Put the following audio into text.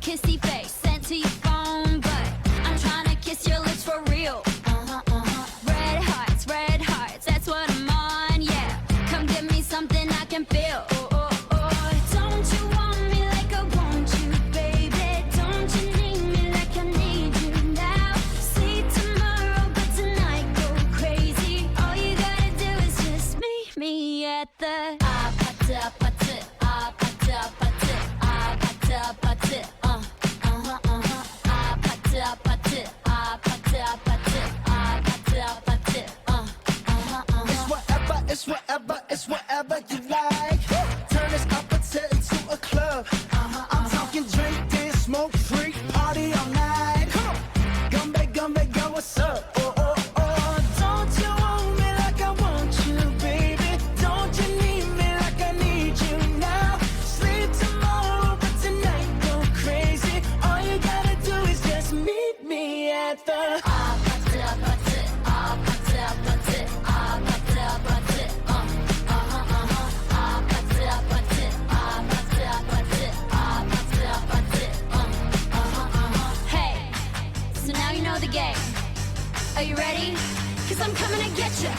Kissy face, sent to your phone, but I'm trying to kiss your lips for real. Red hearts, that's what I'm on, yeah. Come give me something I can feel. Don't you want me like I want you, baby? Don't you need me like I need you now? See tomorrow, but tonight go crazy. All you gotta do is just meet me at the It's whatever you like. Turn this opposite into a club. I'm talking drink, dance, smoke, freak, party all night. Come on, gumbe, girl, what's up? Don't you want me like I want you, baby? Don't you need me like I need you now? Sleep tomorrow, but tonight go crazy. All you gotta do is just meet me at the Are you ready? 'Cause I'm coming to get you.